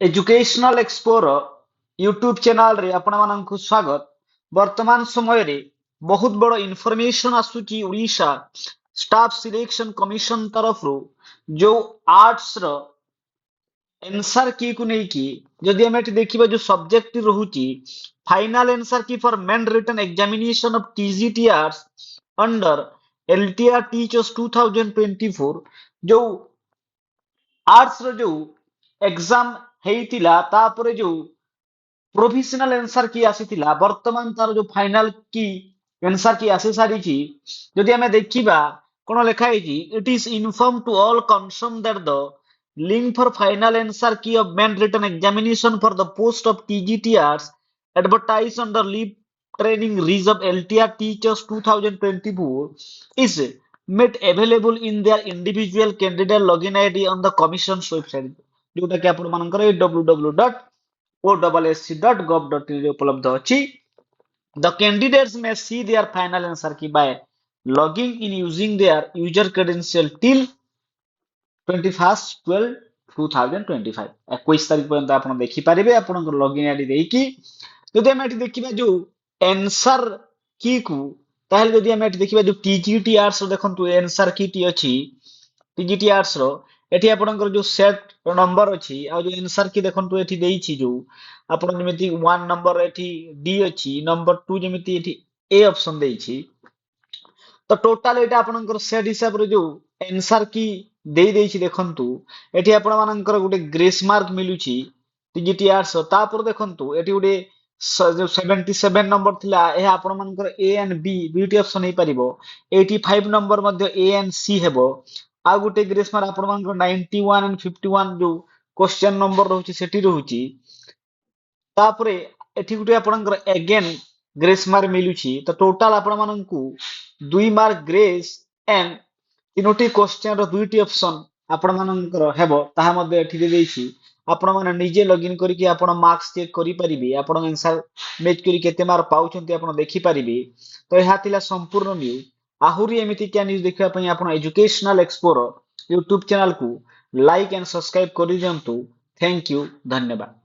Educational एक्सपोर YouTube channel रे आपण माननकु स्वागत। वर्तमान समय रे बहुत बड़ इनफॉरमेशन आसुची ओडिशा स्टाफ सिलेक्शन कमिशन तरफ रो जो आर्ट्स रो आंसर की को नहीं की जदि हम एटी देखिबा जो सब्जेक्ट रहुची final answer key for main written examination of TGT arts under LTR teachers 2024 जो आर्ट्स रो जो एग्जाम हेइतिला तापरे जो प्रोविजनल आंसर की आसीथिला वर्तमान तार जो फाइनल की आंसर की आसी सारिची जदि हमें देखिबा कोन लेखा हेची it is inform to all concern that the link for final answer key of main written examination for the post of TGT arts advertise under leave training reserve LTR teachers 2024 is made available in their individual candidate login ID on the commission's website जोटा कि आपण मानकर www.osc.gov.in रे उपलब्ध अछि। The candidates may see their final answer key by logging in using their user credential till 21/12/2025 21 तारिख पर्यंत आपण देखि पारिबे आपण लॉगिन आईडी देकी जदि हम एठी देखिबा जो आंसर की को ताहले जदि हम एठी देखिबा जो टीजीटी आर्ट्स देखंतु आंसर की टी अछि टीजीटी आर्ट्स रो एठी आपणकर जो सेट नंबर अछि आ जो आंसर की देखंतु एठी देइछि जो आपण जेमिति 1 नंबर एठी डी अछि नंबर 2 जेमिति एठी ए ऑप्शन देइछि तो टोटल एटा आपणकर सेट हिसाब रे जो आंसर की देइ देइछि देखंतु एठी आपण मानकर गुटे ग्रेस मार्क मिलुछि टीजीटी आर्ट्स तापर देखंतु एठी गुटे जो 77 नंबर थिला ए आपण मानकर A and B BT option हे परिबो 85 नंबर मध्ये ए एंड सी हेबो आ गुटे ग्रेस मार्क आपण मानकर 91 एंड 51 जो क्वेश्चन नंबर रहउछि सेठी रहउछि तापरे एठी गुटे आपणकर अगेन ग्रेस मार्क मिलुछि तो टोटल आपण माननकु 2 मार्क ग्रेस एंड तीनोटी क्वेश्चन रो दुईटी ऑप्शन आपण माननकर हेबो ताहा मध्ये एठी देइछि आपण माने निजे लॉगिन करी कि आपण मार्क्स चेक करि परिबे आपण आंसर मैच करी केते मार्क पाउछंती आपण देखि परिबे तो एहा तिला संपूर्ण न्यूज आहुरी एमिति क्या न्यूज देखिबा पई आपण एजुकेशनल एक्सप्लोरर यूट्यूब चैनल को लाइक एंड सब्सक्राइब करि दियंतु थैंक यू धन्यवाद।